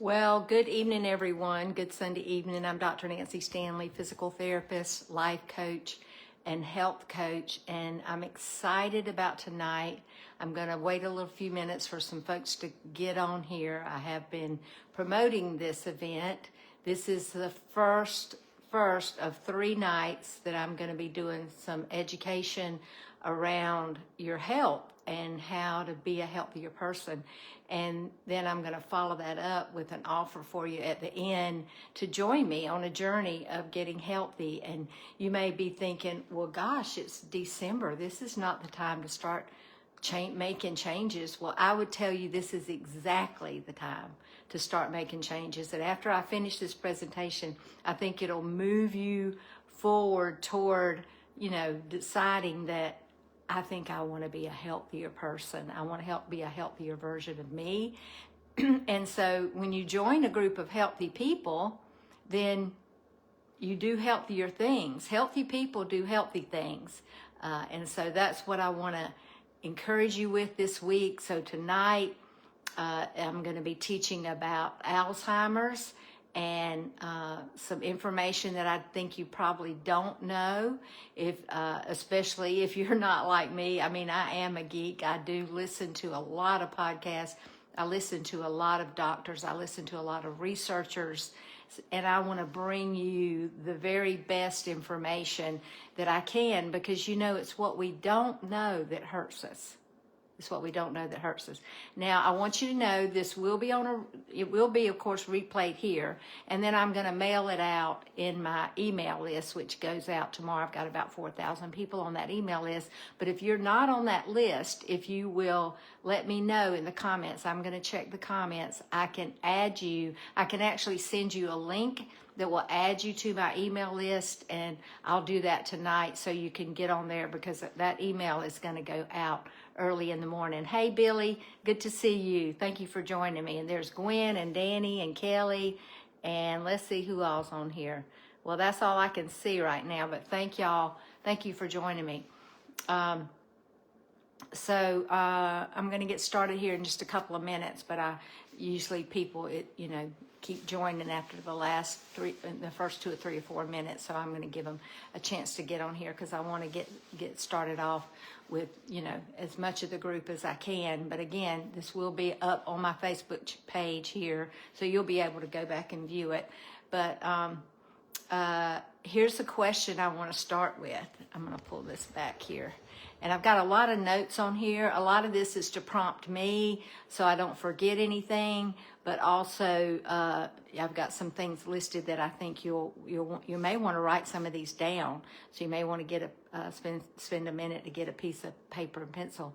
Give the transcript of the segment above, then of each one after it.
Well, good evening, everyone. Good Sunday evening. I'm Dr. Nancy Stanley, physical therapist, life coach, and health coach, and I'm excited about tonight. I'm going to wait a little few minutes for some folks to get on here. I have been promoting this event. This is the first of 3 nights that I'm going to be doing some education around your health and how to be a healthier person. And then I'm going to follow that up with an offer for you at the end to join me on a journey of getting healthy. And you may be thinking, well, gosh, it's December. This is not the time to start making changes. Well, I would tell you this is exactly the time to start making changes. And after I finish this presentation, I think it'll move you forward toward, deciding that I think I want to be a healthier person. I want to be a healthier version of me. And so when you join a group of healthy people, then you do healthier things. Healthy people do healthy things. And so that's what I want to encourage you with this week. So tonight, I'm going to be teaching about Alzheimer's and some information that I think you probably don't know, especially if you're not like me. I mean, I am a geek. I do listen to a lot of podcasts. I listen to a lot of doctors. I listen to a lot of researchers. And I want to bring you the very best information that I can, because it's what we don't know that hurts us. It's what we don't know that hurts us. Now, I want you to know this will be it will be, of course, replayed here. And then I'm going to mail it out in my email list, which goes out tomorrow. I've got about 4,000 people on that email list. But if you're not on that list, if you will let me know in the comments, I'm going to check the comments. I can add you. I can actually send you a link that will add you to my email list, and I'll do that tonight so you can get on there, because that email is going to go out early in the morning. Hey, Billy, good to see you. Thank you for joining me. And there's Gwen and Danny and Kelly, and let's see who all's on here. Well, that's all I can see right now, but thank y'all. Thank you for joining me. I'm going to get started here in just a couple of minutes, but usually people, keep joining after the first 2 or 3 or 4 minutes. So I'm going to give them a chance to get on here, because I want to get started off with, as much of the group as I can. But again, this will be up on my Facebook page here, so you'll be able to go back and view it. But here's the question I want to start with. I'm going to pull this back here. And I've got a lot of notes on here. A lot of this is to prompt me so I don't forget anything. But also, I've got some things listed that I think you may want to write some of these down. So you may want to get spend a minute to get a piece of paper and pencil.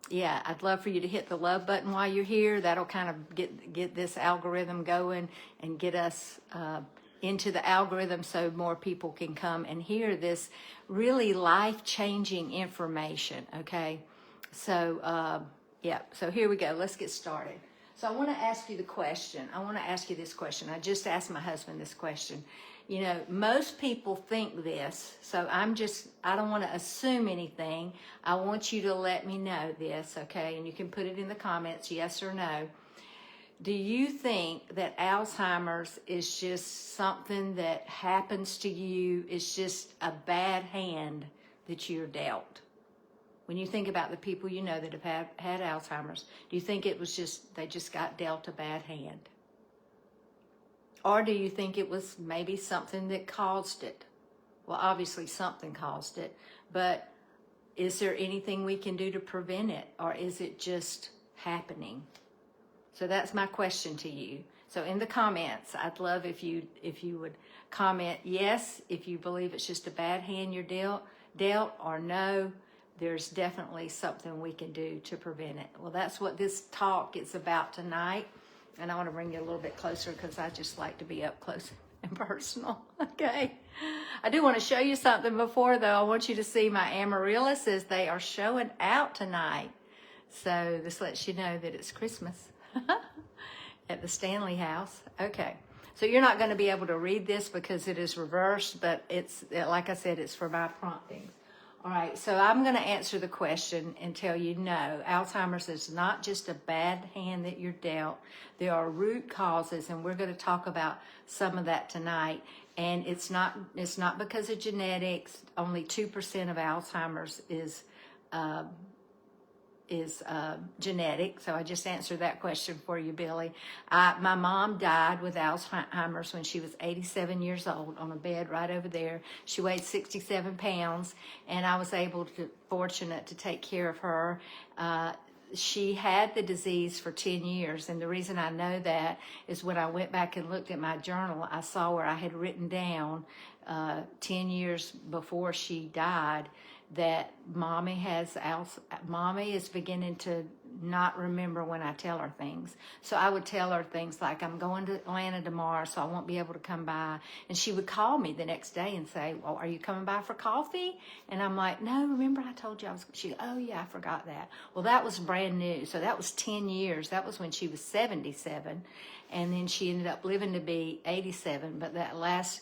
Yeah, I'd love for you to hit the love button while you're here. That'll kind of get this algorithm going and get us into the algorithm so more people can come and hear this really life-changing information, okay? So, so here we go. Let's get started. So I want to ask you the question. I want to ask you this question. I just asked my husband this question. Most people think this, so I don't want to assume anything. I want you to let me know this, okay? And you can put it in the comments, yes or no. Do you think that Alzheimer's is just something that happens to you? It's just a bad hand that you're dealt? When you think about the people that have had Alzheimer's, do you think it was they just got dealt a bad hand? Or do you think it was maybe something that caused it? Well, obviously something caused it, but is there anything we can do to prevent it, or is it just happening? So that's my question to you. So in the comments, I'd love if you would comment yes if you believe it's just a bad hand you're dealt, or no, there's definitely something we can do to prevent it. Well, that's what this talk is about tonight. And I want to bring you a little bit closer, because I just like to be up close and personal, okay? I do want to show you something before, though. I want you to see my amaryllis as they are showing out tonight. So this lets you know that it's Christmas at the Stanley house. Okay. So you're not going to be able to read this because it is reversed, but it's, like I said, it's for my promptings. All right, so I'm going to answer the question and tell you no, Alzheimer's is not just a bad hand that you're dealt. There are root causes, and we're going to talk about some of that tonight. And it's not because of genetics. Only 2% of Alzheimer's is genetic. So I just answered that question for you, Billy. My mom died with Alzheimer's when she was 87 years old on a bed right over there. She weighed 67 pounds, and I was fortunate to take care of her. She had the disease for 10 years, and the reason I know that is when I went back and looked at my journal, I saw where I had written down 10 years before she died that mommy is beginning to not remember when I tell her things. So I would tell her things like, I'm going to Atlanta tomorrow, so I won't be able to come by. And she would call me the next day and say, well, are you coming by for coffee? And I'm like, no, remember I told you I was, oh yeah, I forgot that. Well, that was brand new. So that was 10 years. That was when she was 77. And then she ended up living to be 87. But that last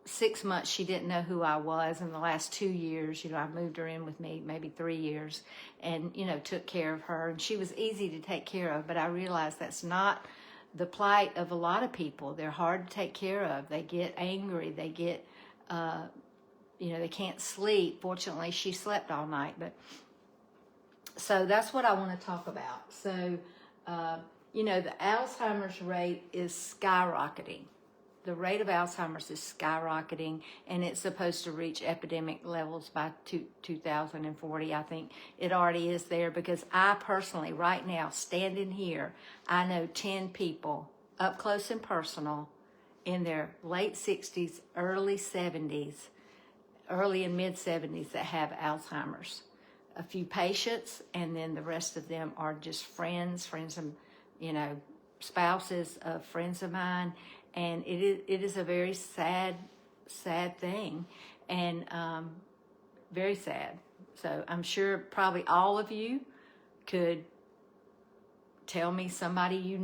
6 months, she didn't know who I was. In the last 2 years, I moved her in with me, maybe 3 years, and, took care of her. And she was easy to take care of, but I realized that's not the plight of a lot of people. They're hard to take care of. They get angry. They get, they can't sleep. Fortunately, she slept all night. But so that's what I want to talk about. So, the Alzheimer's rate is skyrocketing. The rate of Alzheimer's is skyrocketing, and it's supposed to reach epidemic levels by 2040. I think it already is there, because I personally, right now, standing here, I know 10 people up close and personal in their late 60s, early 70s, early and mid 70s that have Alzheimer's. A few patients, and then the rest of them are just friends of, spouses of friends of mine. And it is a very sad thing, and very sad. So I'm sure probably all of you could tell me somebody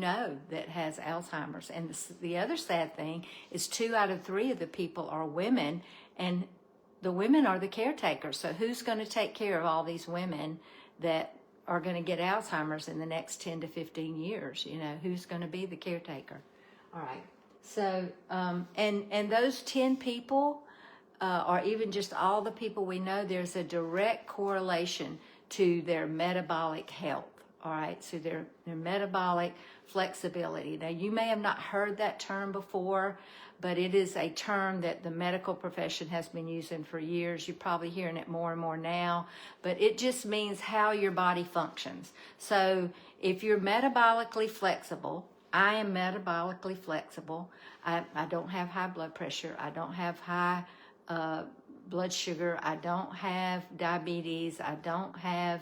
that has Alzheimer's. And the other sad thing is 2 out of 3 of the people are women, and the women are the caretakers. So who's going to take care of all these women that are going to get Alzheimer's in the next 10 to 15 years? Who's going to be the caretaker? All right. So, and those 10 people, or even just all the people we know, there's a direct correlation to their metabolic health, all right? So their metabolic flexibility. Now, you may have not heard that term before, but it is a term that the medical profession has been using for years. You're probably hearing it more and more now, but it just means how your body functions. So if you're metabolically flexible, I am metabolically flexible. I don't have high blood pressure. I don't have high blood sugar. I don't have diabetes. I don't have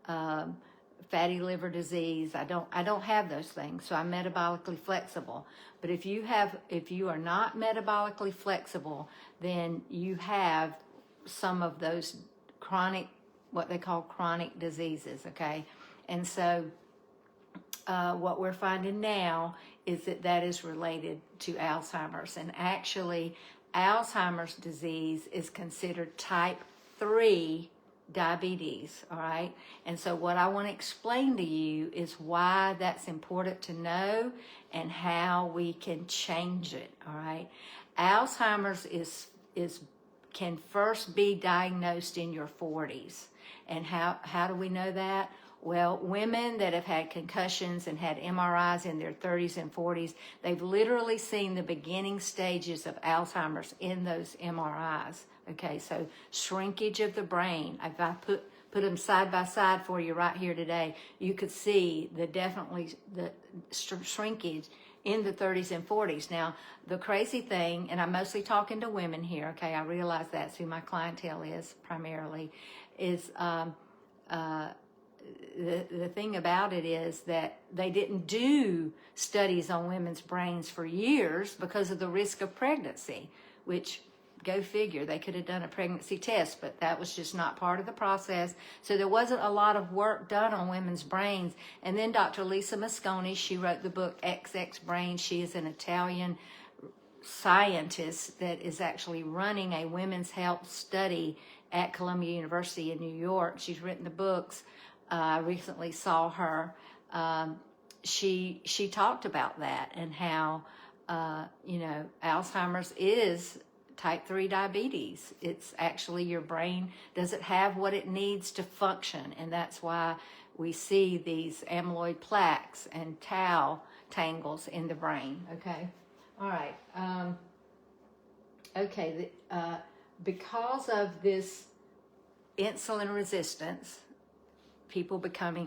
fatty liver disease. I don't have those things. So I'm metabolically flexible. But if you are not metabolically flexible, then you have some of those what they call chronic diseases. Okay, and so. What we're finding now is that is related to Alzheimer's. And actually, Alzheimer's disease is considered type 3 diabetes, all right? And so what I want to explain to you is why that's important to know and how we can change it, all right? Alzheimer's can first be diagnosed in your 40s. And how do we know that? Well, women that have had concussions and had MRIs in their 30s and 40s, they've literally seen the beginning stages of Alzheimer's in those MRIs. Okay, so shrinkage of the brain. If I put them side by side for you right here today, you could see the shrinkage in the 30s and 40s. Now, the crazy thing, and I'm mostly talking to women here, okay, I realize that's who my clientele is primarily, is the thing about it is that they didn't do studies on women's brains for years because of the risk of pregnancy, which, go figure, they could have done a pregnancy test, but that was just not part of the process. So there wasn't a lot of work done on women's brains. And then Dr. Lisa Mosconi, she wrote the book XX Brain. She is an Italian scientist that is actually running a women's health study at Columbia University in New York. She's written the books. I recently saw her. She talked about that and how, Alzheimer's is type 3 diabetes. It's actually your brain doesn't have what it needs to function, and that's why we see these amyloid plaques and tau tangles in the brain. Okay, all right. Because of this insulin resistance,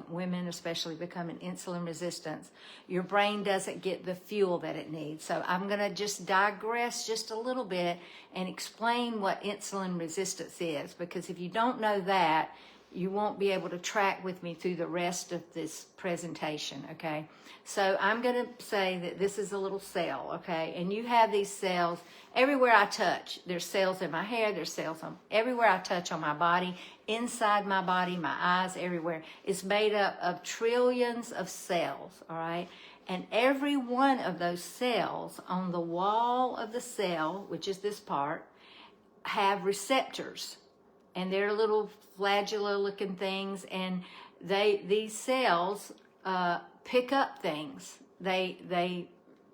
women especially becoming insulin resistant, your brain doesn't get the fuel that it needs. So I'm going to just digress just a little bit and explain what insulin resistance is, because if you don't know that, you won't be able to track with me through the rest of this presentation, okay? So I'm going to say that this is a little cell, okay? And you have these cells everywhere I touch. There's cells in my hair, there's cells everywhere I touch on my body, inside my body, my eyes, everywhere. It's made up of trillions of cells, all right? And every one of those cells on the wall of the cell, which is this part, have receptors. And they're little flagellar looking things, and these cells pick up things. They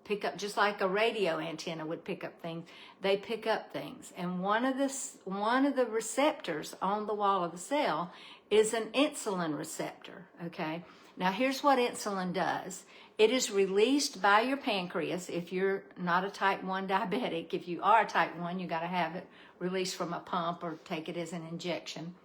pick up, just like a radio antenna would pick up things. They pick up things, and one of the receptors on the wall of the cell is an insulin receptor. Okay, now here's what insulin does. It is released by your pancreas. If you're not a type 1 diabetic, if you are a type 1, you got to have it released from a pump or take it as an injection.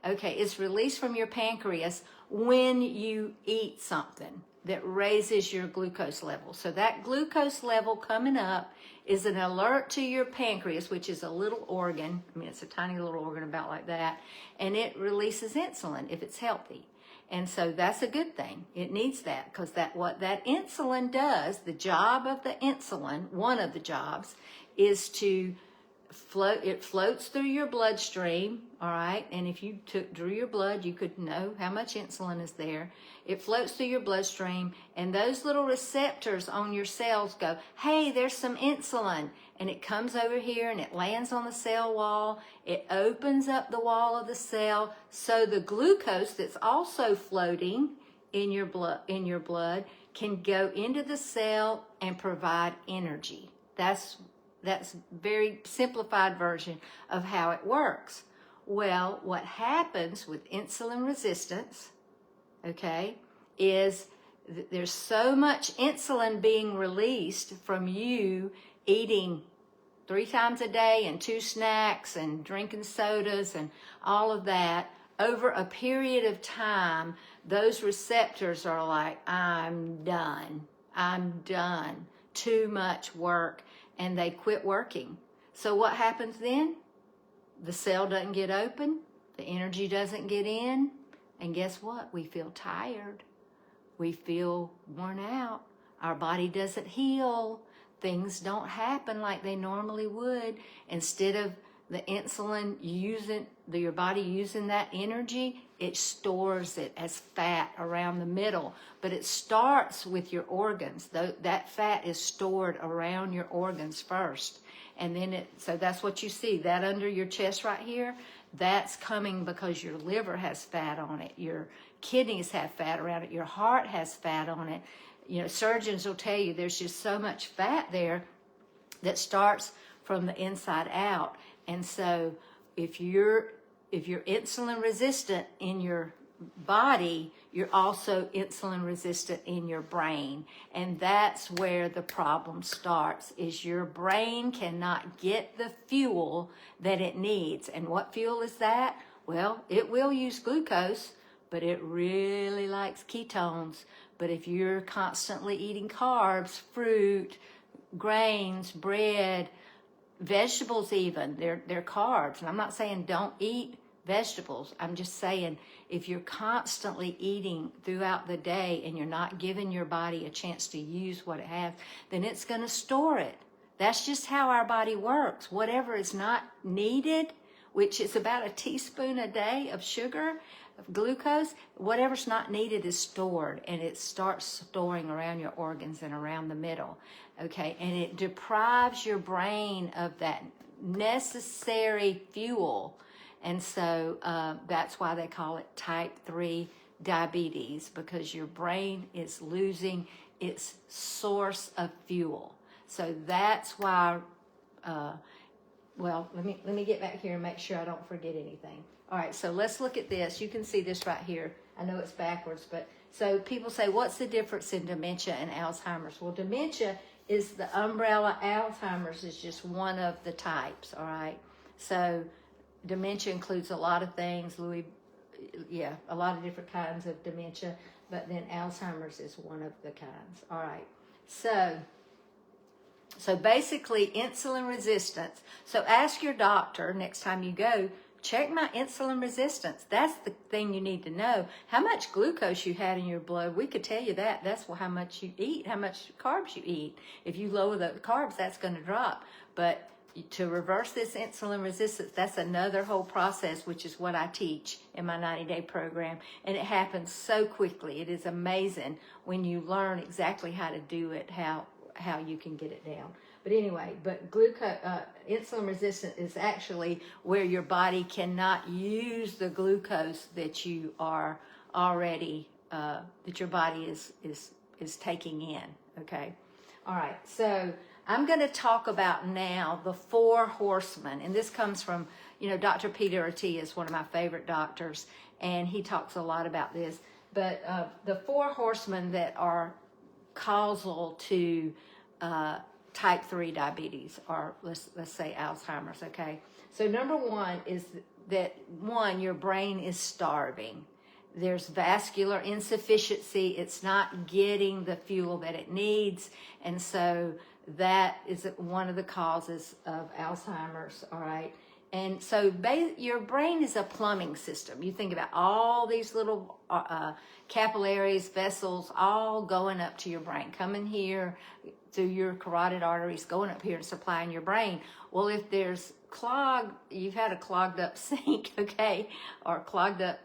Okay, it's released from your pancreas when you eat something that raises your glucose level. So that glucose level coming up is an alert to your pancreas, which is a little organ. I mean, it's a tiny little organ about like that, and it releases insulin if it's healthy. And so that's a good thing. It needs that, because what that insulin does, the job of the insulin, one of the jobs, is to it floats through your bloodstream, all right? And if you drew your blood, you could know how much insulin is there. It floats through your bloodstream, and those little receptors on your cells go, hey, there's some insulin. And it comes over here and it lands on the cell wall. It opens up the wall of the cell, so the glucose that's also floating in your blood can go into the cell and provide energy. That's very simplified version of how it works. Well, what happens with insulin resistance, okay, is there's so much insulin being released from you eating 3 times a day and 2 snacks and drinking sodas and all of that. Over a period of time, those receptors are like, I'm done. Too much work. And they quit working. So what happens then? The cell doesn't get open, the energy doesn't get in, and guess what? We feel tired. We feel worn out. Our body doesn't heal. Things don't happen like they normally would. Instead of the insulin your body using that energy, it stores it as fat around the middle. But it starts with your organs. That fat is stored around your organs first. And then so that's what you see. That under your chest right here, that's coming because your liver has fat on it. Your kidneys have fat around it. Your heart has fat on it. You know, surgeons will tell you there's just so much fat there that starts from the inside out. And so if you're insulin resistant in your body, you're also insulin resistant in your brain. And that's where the problem starts, is your brain cannot get the fuel that it needs. And what fuel is that? Well, it will use glucose, but it really likes ketones. But if you're constantly eating carbs, fruit, grains, bread, vegetables even, they're carbs. And I'm not saying don't eat vegetables. I'm just saying if you're constantly eating throughout the day and you're not giving your body a chance to use what it has, then it's going to store it. That's just how our body works. Whatever is not needed, which is about a teaspoon a day of sugar, of glucose, whatever's not needed is stored, and it starts storing around your organs and around the middle. Okay, and it deprives your brain of that necessary fuel. And so that's why they call it type 3 diabetes, because your brain is losing its source of fuel. So that's why, well, let me get back here and make sure I don't forget anything. All right, so let's look at this. You can see this right here. I know it's backwards, but so people say, what's the difference in dementia and Alzheimer's? Well, dementia is the umbrella. Alzheimer's is just one of the types, all right? So dementia includes a lot of things, a lot of different kinds of dementia, but then Alzheimer's is one of the kinds. All right, so basically insulin resistance. So ask your doctor next time you go, check my insulin resistance. That's the thing you need to know. How much glucose you had in your blood, we could tell you that. That's how much you eat, how much carbs you eat. If you lower the carbs, that's going to drop. But to reverse this insulin resistance, that's another whole process, which is what I teach in my 90-day program. And it happens so quickly. It is amazing when you learn exactly how to do it, how you can get it down. But anyway, insulin resistance is actually where your body cannot use the glucose that you are already, that your body is taking in, okay? All right, so I'm going to talk about now the 4 horsemen, and this comes from, Dr. Peter Attia is one of my favorite doctors, and he talks a lot about this. But the 4 horsemen that are causal to type 3 diabetes, or let's say Alzheimer's, okay? So number 1 is that your brain is starving. There's vascular insufficiency. It's not getting the fuel that it needs, and so that is one of the causes of Alzheimer's, all right? And so your brain is a plumbing system. You think about all these little capillaries, vessels, all going up to your brain, coming here through your carotid arteries, going up here and supplying your brain. Well, if there's you've had a clogged up sink, okay, or clogged up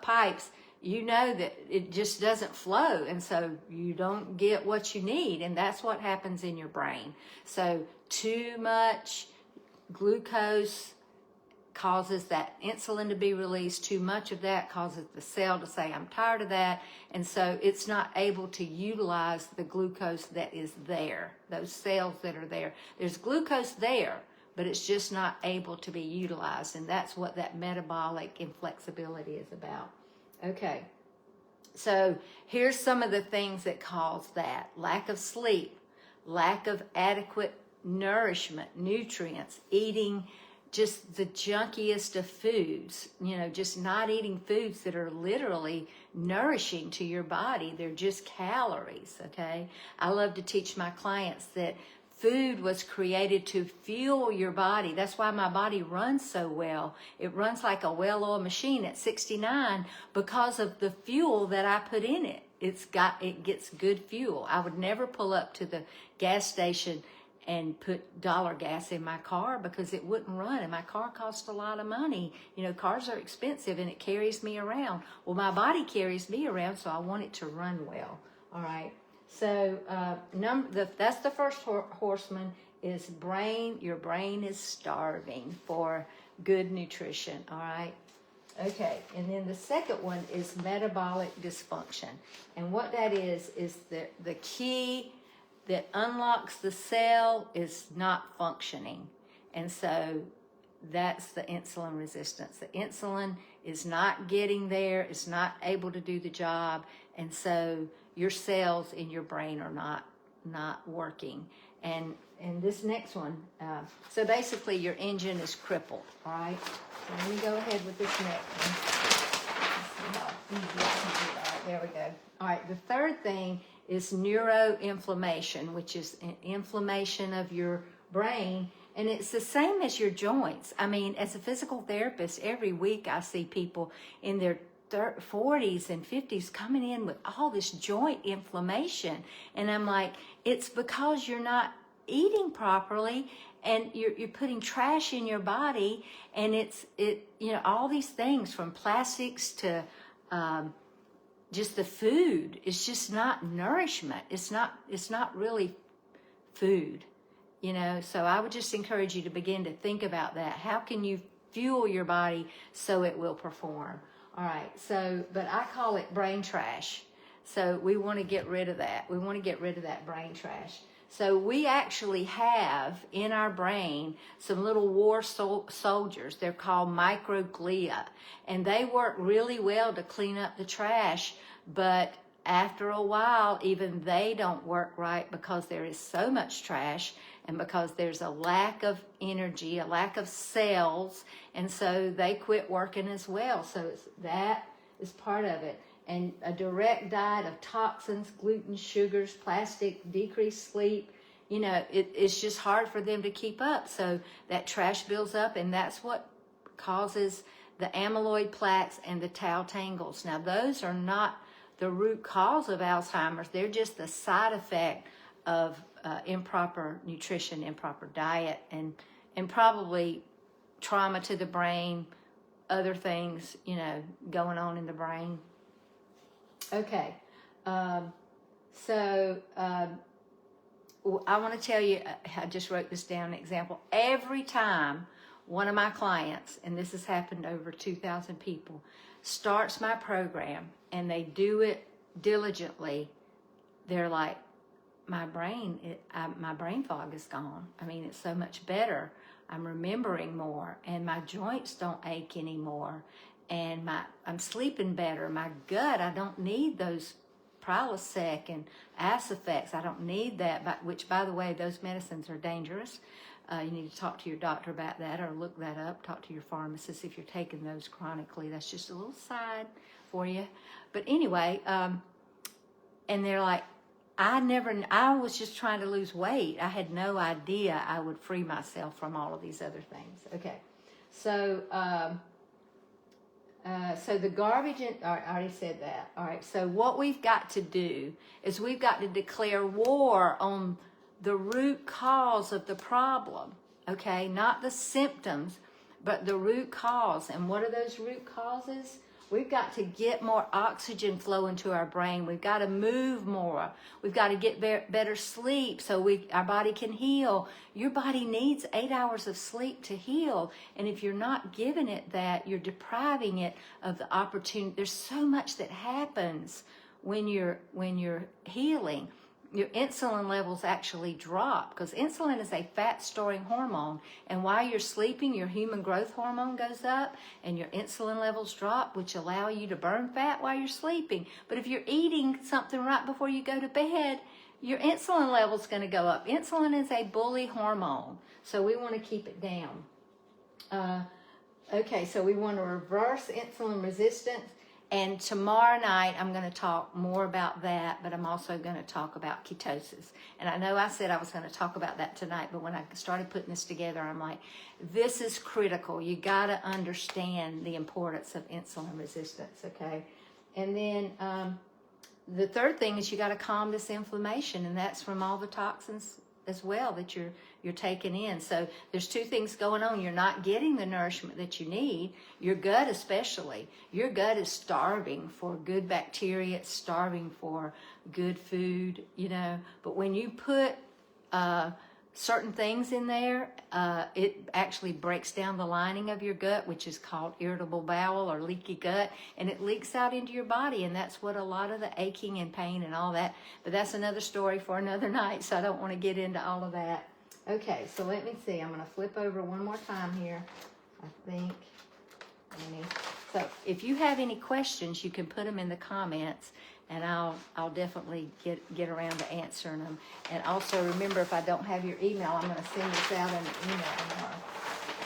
pipes, you know that it just doesn't flow, and so you don't get what you need, and that's what happens in your brain. So too much glucose causes that insulin to be released. Too much of that causes the cell to say, I'm tired of that, and so it's not able to utilize the glucose that is there, those cells that are there. There's glucose there, but it's just not able to be utilized, and that's what that metabolic inflexibility is about. Okay, so here's some of the things that cause that. Lack of sleep, lack of adequate nourishment, nutrients, eating just the junkiest of foods, just not eating foods that are literally nourishing to your body. They're just calories, okay? I love to teach my clients that food was created to fuel your body. That's why my body runs so well. It runs like a well-oiled machine at 69 because of the fuel that I put in it. It gets good fuel. I would never pull up to the gas station and put dollar gas in my car because it wouldn't run, and my car costs a lot of money. Cars are expensive, and it carries me around. Well, my body carries me around, so I want it to run well. All right. So that's the first horseman is brain. Your brain is starving for good nutrition, all right? Okay, and then the second one is metabolic dysfunction. And what that is the key that unlocks the cell is not functioning. And so that's the insulin resistance. The insulin is not getting there, it's not able to do the job, and so your cells in your brain are not working. And this next one, so basically your engine is crippled, all right? So let me go ahead with this next one. Let's see how easy I can do that. All right, there we go. All right, the third thing is neuroinflammation, which is an inflammation of your brain. And it's the same as your joints. I mean, as a physical therapist, every week I see people in their 40s and 50s coming in with all this joint inflammation. And I'm like, it's because you're not eating properly and you're putting trash in your body. And all these things from plastics to just the food. It's just not nourishment. It's not really food. So I would just encourage you to begin to think about that. How can you fuel your body so it will perform. All right, so, but I call it brain trash. So we want to get rid of that. We want to get rid of that brain trash. So we actually have in our brain some little war soldiers. They're called microglia, and they work really well to clean up the trash, but after a while, even they don't work right because there is so much trash and because there's a lack of energy, a lack of cells, and so they quit working as well. So that is part of it. And a direct diet of toxins, gluten, sugars, plastic, decreased sleep, you know, it's just hard for them to keep up. So that trash builds up, and that's what causes the amyloid plaques and the tau tangles. Now, those are not the root cause of Alzheimer's. They're just the side effect of improper nutrition, improper diet, and probably trauma to the brain, other things, you know, going on in the brain. Okay, so I want to tell you, I just wrote this down, an example. Every time one of my clients, and this has happened to over 2,000 people, starts my program and they do it diligently, they're like, my brain fog is gone. I mean, it's so much better. I'm remembering more, and my joints don't ache anymore, and I'm sleeping better. My gut, I don't need those Prilosec and Acifex. I don't need that, which, by the way, those medicines are dangerous. You need to talk to your doctor about that, or look that up. Talk to your pharmacist if you're taking those chronically. That's just a little side for you. But anyway, and they're like, I was just trying to lose weight. I had no idea I would free myself from all of these other things. Okay, so so the garbage, all right, I already said that. All right, so what we've got to do is we've got to declare war on the root cause of the problem, okay? Not the symptoms, but the root cause. And what are those root causes? We've got to get more oxygen flow into our brain. We've got to move more. We've got to get better sleep so our body can heal. Your body needs 8 hours of sleep to heal. And if you're not giving it that, you're depriving it of the opportunity. There's so much that happens when you're healing. Your insulin levels actually drop because insulin is a fat-storing hormone. And while you're sleeping, your human growth hormone goes up and your insulin levels drop, which allow you to burn fat while you're sleeping. But if you're eating something right before you go to bed, your insulin level's going to go up. Insulin is a bully hormone, so we want to keep it down. Okay, so we want to reverse insulin resistance. And tomorrow night, I'm going to talk more about that, but I'm also going to talk about ketosis. And I know I said I was going to talk about that tonight, but when I started putting this together, I'm like, this is critical. You got to understand the importance of insulin resistance, okay? And then the third thing is you got to calm this inflammation, and that's from all the toxins as well that you're taking in. So there's two things going on. You're not getting the nourishment that you need. Your gut especially. Your gut is starving for good bacteria. It's starving for good food, you know. But when you put certain things in there, it actually breaks down the lining of your gut, which is called irritable bowel or leaky gut, and it leaks out into your body, and that's what a lot of the aching and pain and all that. But that's another story for another night, so I don't want to get into all of that. Okay, so let me see. I'm going to flip over one more time here, I think. So if you have any questions, you can put them in the comments, and I'll definitely get around to answering them. And also remember, if I don't have your email, I'm going to send this out in an email tomorrow.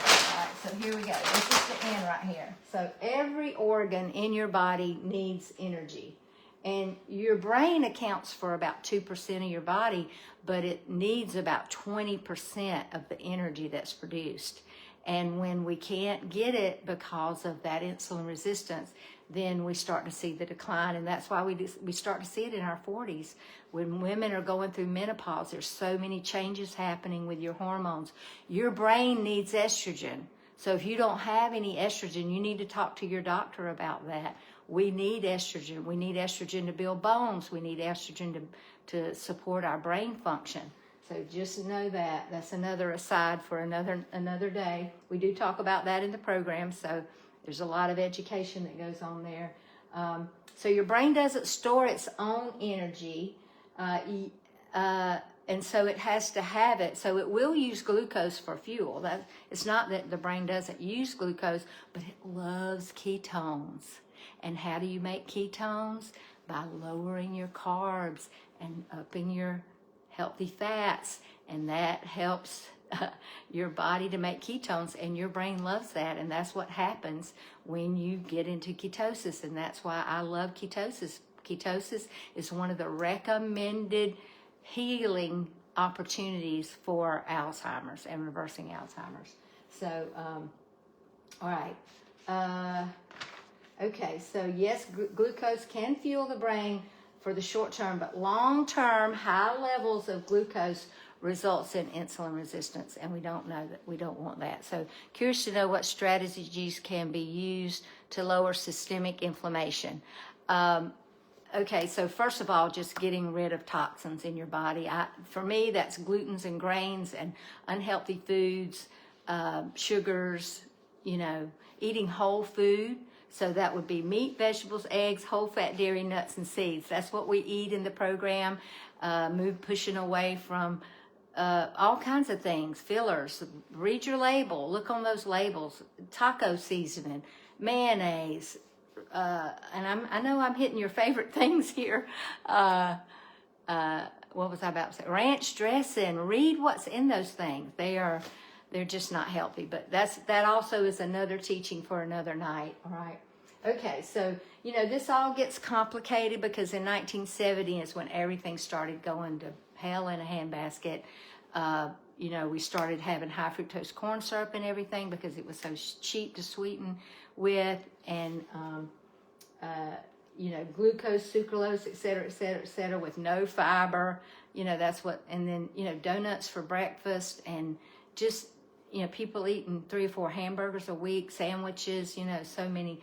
All right, so here we go. This is the end right here. So every organ in your body needs energy. And your brain accounts for about 2% of your body, but it needs about 20% of the energy that's produced. And when we can't get it because of that insulin resistance, then we start to see the decline. And that's why we start to see it in our 40s. When women are going through menopause, there's so many changes happening with your hormones. Your brain needs estrogen. So if you don't have any estrogen, you need to talk to your doctor about that. We need estrogen. We need estrogen to build bones. We need estrogen to support our brain function. So just know that. That's another aside for another day. We do talk about that in the program, so there's a lot of education that goes on there. So your brain doesn't store its own energy, and so it has to have it. So it will use glucose for fuel. It's not that the brain doesn't use glucose, but it loves ketones. And how do you make ketones? By lowering your carbs and upping your healthy fats, and that helps your body to make ketones, and your brain loves that, and that's what happens when you get into ketosis, and that's why I love ketosis. Ketosis is one of the recommended healing opportunities for Alzheimer's and reversing Alzheimer's. So, all right. Okay, so yes, glucose can fuel the brain for the short term, but long term, high levels of glucose results in insulin resistance, and we don't want that. So curious to know what strategies can be used to lower systemic inflammation. Okay, so first of all, just getting rid of toxins in your body. For me, that's glutens and grains and unhealthy foods, sugars, eating whole food. So that would be meat, vegetables, eggs, whole fat dairy, nuts, and seeds. That's what we eat in the program. Pushing away from all kinds of things, fillers. Read your label. Look on those labels. Taco seasoning, mayonnaise. And I know I'm hitting your favorite things here. What was I about to say? Ranch dressing. Read what's in those things. They're just not healthy. But that also is another teaching for another night. All right. Okay, so this all gets complicated because in 1970 is when everything started going to hell in a handbasket. We started having high fructose corn syrup and everything because it was so cheap to sweeten with, and glucose, sucralose, et cetera, with no fiber. That's what, and then donuts for breakfast, and just people eating 3 or 4 hamburgers a week, sandwiches, so many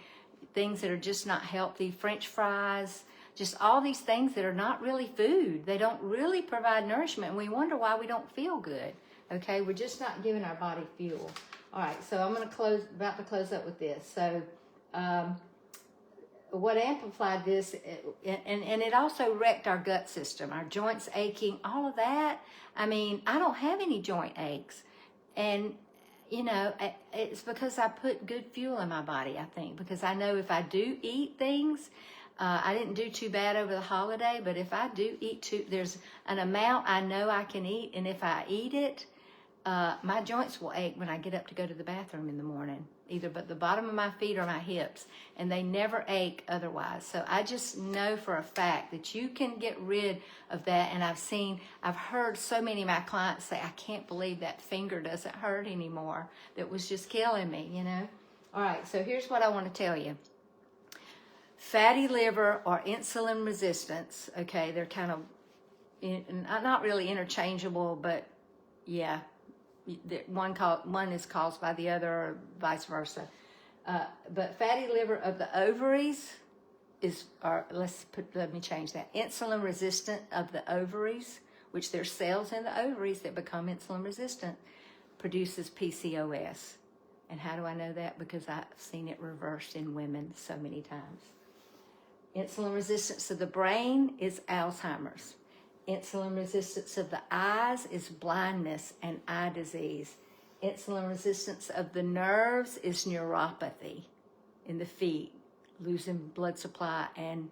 things that are just not healthy, French fries, just all these things that are not really food. They don't really provide nourishment, and we wonder why we don't feel good. Okay, we're just not giving our body fuel. All right, so I'm about to close up with this. So what amplified this, and it also wrecked our gut system, our joints aching, all of that. I mean, I don't have any joint aches, and it's because I put good fuel in my body, I think, because I know if I do eat things, I didn't do too bad over the holiday, but if I do eat there's an amount I know I can eat, and if I eat it, my joints will ache when I get up to go to the bathroom in the morning, either but the bottom of my feet or my hips, and they never ache otherwise. So I just know for a fact that you can get rid of that, and I've heard so many of my clients say, I can't believe that finger doesn't hurt anymore. That was just killing me, All right, so here's what I want to tell you. Fatty liver or insulin resistance, okay, they're kind of not really interchangeable, but yeah, one is caused by the other, or vice versa. But fatty liver of the ovaries let me change that. Insulin resistant of the ovaries, which there's cells in the ovaries that become insulin resistant, produces PCOS. And how do I know that? Because I've seen it reversed in women so many times. Insulin resistance of the brain is Alzheimer's. Insulin resistance of the eyes is blindness and eye disease. Insulin resistance of the nerves is neuropathy in the feet, losing blood supply and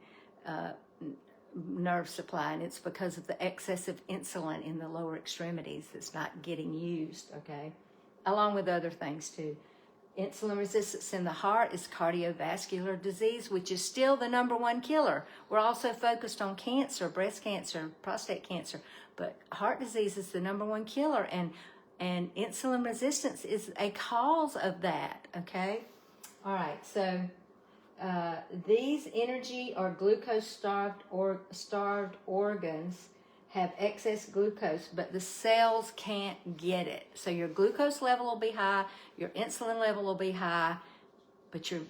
nerve supply, and it's because of the excessive insulin in the lower extremities that's not getting used, okay? Along with other things too. Insulin resistance in the heart is cardiovascular disease, which is still the #1 killer. We're also focused on cancer, breast cancer, prostate cancer, but heart disease is the #1 killer, and insulin resistance is a cause of that, okay? All right, so these energy or glucose-starved organs have excess glucose, but the cells can't get it. So your glucose level will be high, your insulin level will be high, but your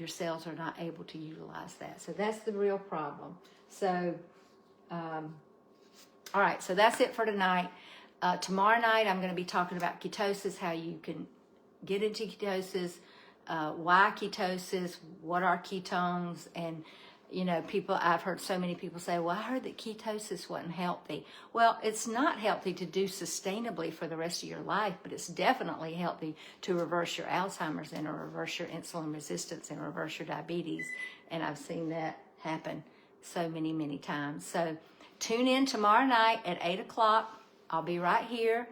cells are not able to utilize that. So that's the real problem. So, all right, so that's it for tonight. Tomorrow night, I'm going to be talking about ketosis, how you can get into ketosis, why ketosis, what are ketones, and I've heard so many people say, well, I heard that ketosis wasn't healthy. Well, it's not healthy to do sustainably for the rest of your life, but it's definitely healthy to reverse your Alzheimer's and reverse your insulin resistance and reverse your diabetes. And I've seen that happen so many, many times. So tune in tomorrow night at 8 o'clock. I'll be right here.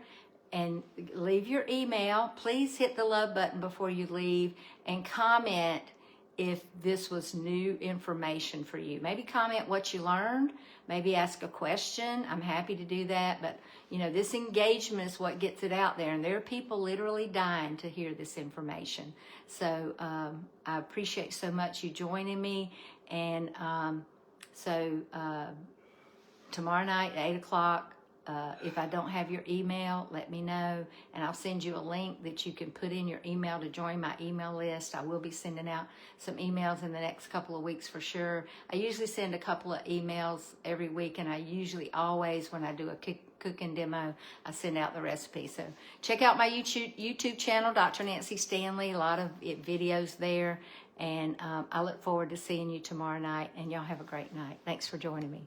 And leave your email. Please hit the love button before you leave and comment if this was new information for you. Maybe comment what you learned. Maybe ask a question. I'm happy to do that. But, this engagement is what gets it out there. And there are people literally dying to hear this information. So I appreciate so much you joining me. And tomorrow night at 8 o'clock, if I don't have your email, let me know, and I'll send you a link that you can put in your email to join my email list. I will be sending out some emails in the next couple of weeks for sure. I usually send a couple of emails every week, and I usually always, when I do a cooking demo, I send out the recipe. So check out my YouTube channel, Dr. Nancy Stanley, a lot of videos there, and I look forward to seeing you tomorrow night, and y'all have a great night. Thanks for joining me.